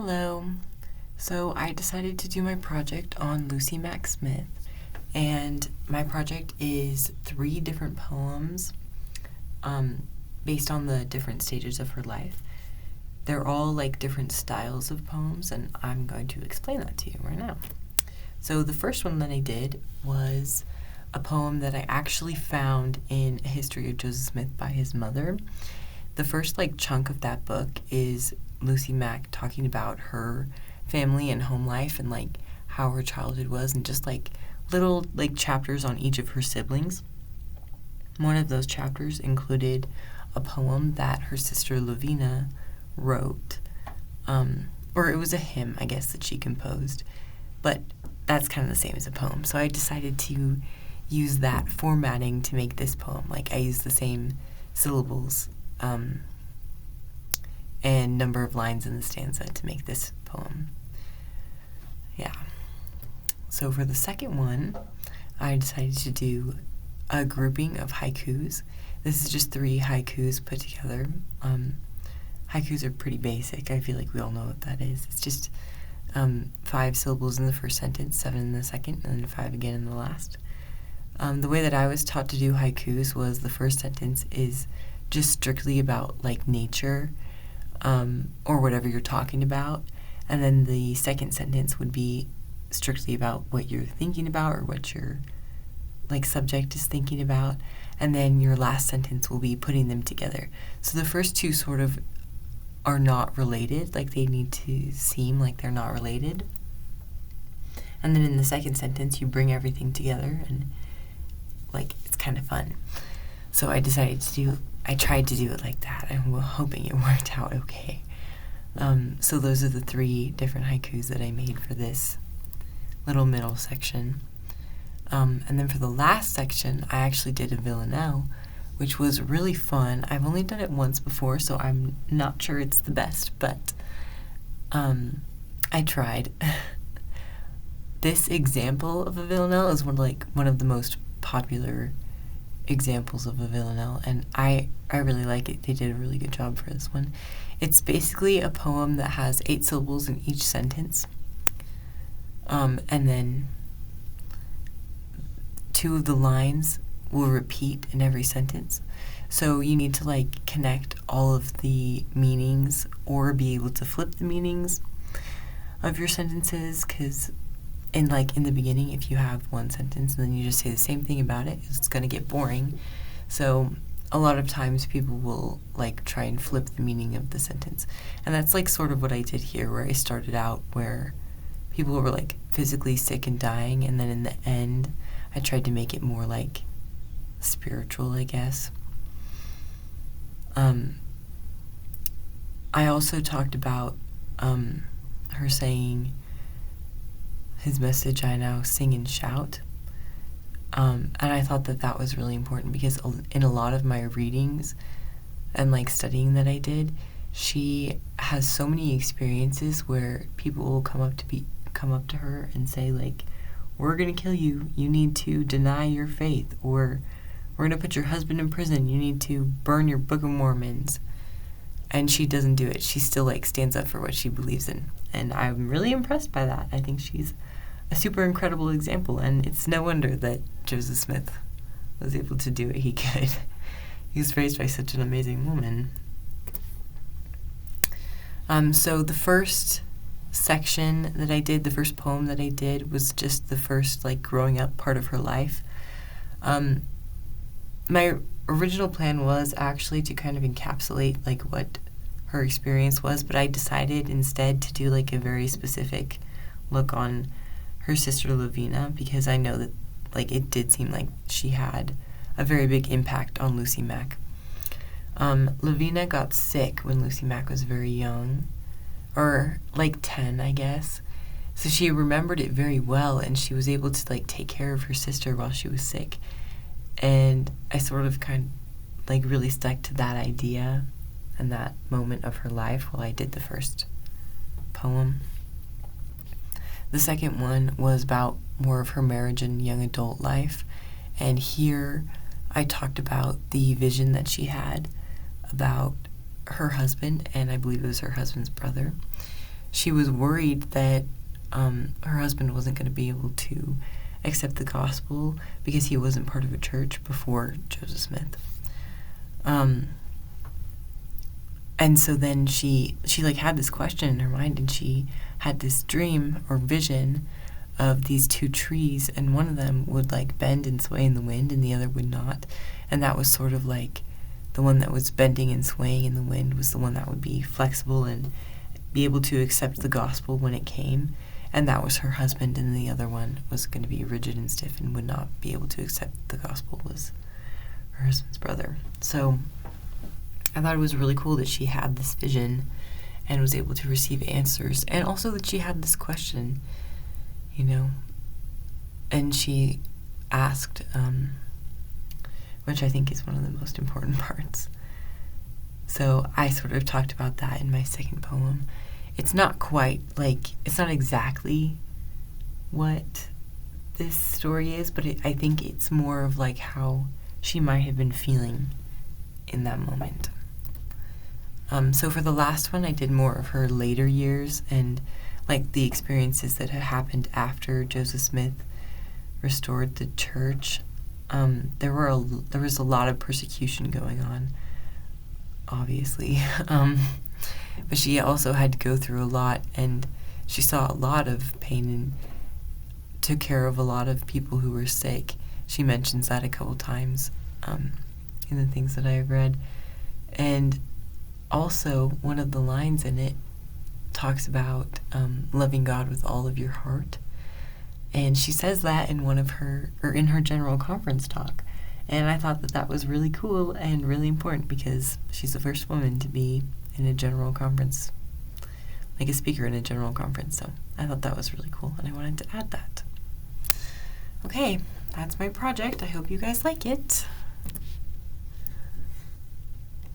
Hello. So I decided to do my project on Lucy Mack Smith, and my project is 3 different poems based on the different stages of her life. They're all like different styles of poems, and I'm going to explain that to you right now. So the first one that I did was a poem that I actually found in A History of Joseph Smith by his mother. The first chunk of that book is Lucy Mack talking about her family and home life and how her childhood was, and just little chapters on each of her siblings. One of those chapters included a poem that her sister Lavina wrote, or it was a hymn, I guess, that she composed, but that's kind of the same as a poem. So I decided to use that formatting to make this poem. I used the same syllables and number of lines in the stanza to make this poem. Yeah. So for the second one, I decided to do a grouping of haikus. This is just 3 haikus put together. Haikus are pretty basic. I feel like we all know what that is. It's just 5 syllables in the first sentence, 7 in the second, and then 5 again in the last. The way that I was taught to do haikus was the first sentence is just strictly about nature, or whatever you're talking about, and then the second sentence would be strictly about what you're thinking about or what your subject is thinking about, and then your last sentence will be putting them together. So the first 2 sort of are not related, they need to seem like they're not related, and then in the second sentence you bring everything together, and it's kind of fun. So I tried to do it like that. I'm hoping it worked out okay. So those are the 3 different haikus that I made for this little middle section. And then for the last section, I actually did a villanelle, which was really fun. I've only done it once before, so I'm not sure it's the best, but I tried. This example of a villanelle is one of the most popular examples of a villanelle, and I really like it. They did a really good job for this one. It's basically a poem that has 8 syllables in each sentence, and then 2 of the lines will repeat in every sentence. So you need to connect all of the meanings or be able to flip the meanings of your sentences, because in the beginning, if you have one sentence and then you just say the same thing about it, it's going to get boring. So a lot of times people will try and flip the meaning of the sentence, and that's sort of what I did here, where I started out where people were physically sick and dying, and then in the end I tried to make it more spiritual, I guess. I also talked about her saying, "His message I now sing and shout." And I thought that was really important, because in a lot of my readings and studying that I did, she has so many experiences where people will come up to her and say "We're gonna kill you. You need to deny your faith," or "We're gonna put your husband in prison. You need to burn your Book of Mormons." And she doesn't do it. She still stands up for what she believes in, and I'm really impressed by that. I think she's a super incredible example, and it's no wonder that Joseph Smith was able to do what he could. He was raised by such an amazing woman. So the first section that I did, the first poem that I did, was just the first growing up part of her life. My original plan was actually to kind of encapsulate what her experience was, but I decided instead to do a very specific look on her sister Lavina, because I know that it did seem like she had a very big impact on Lucy Mack. Lavina got sick when Lucy Mack was very young, or 10, I guess. So she remembered it very well, and she was able to take care of her sister while she was sick. And I sort of really stuck to that idea and that moment of her life while I did the first poem. The second one was about more of her marriage and young adult life, and here I talked about the vision that she had about her husband, and I believe it was her husband's brother, she was worried that her husband wasn't going to be able to accept the gospel because he wasn't part of a church before Joseph Smith. And so then she like had this question in her mind, and she had this dream or vision of these two trees, and one of them would like bend and sway in the wind and the other would not. And that was sort of like the one that was bending and swaying in the wind was the one that would be flexible and be able to accept the gospel when it came. And that was her husband, and the other one was going to be rigid and stiff and would not be able to accept the gospel, was her husband's brother. So I thought it was really cool that she had this vision and was able to receive answers, and also that she had this question, you know, and she asked, which I think is one of the most important parts. So I sort of talked about that in my second poem. It's not quite like, it's not exactly what this story is, but I think it's more of like how she might have been feeling in that moment. So for the last one, I did more of her later years and like the experiences that had happened after Joseph Smith restored the church. There was a lot of persecution going on, obviously, but she also had to go through a lot, and she saw a lot of pain and took care of a lot of people who were sick. She mentions that a couple times in the things that I've read. And also, one of the lines in it talks about loving God with all of your heart. And she says that in in her general conference talk. And I thought that was really cool and really important because she's the first woman to be in a general conference, like a speaker in a general conference. So I thought that was really cool, and I wanted to add that. Okay, that's my project. I hope you guys like it.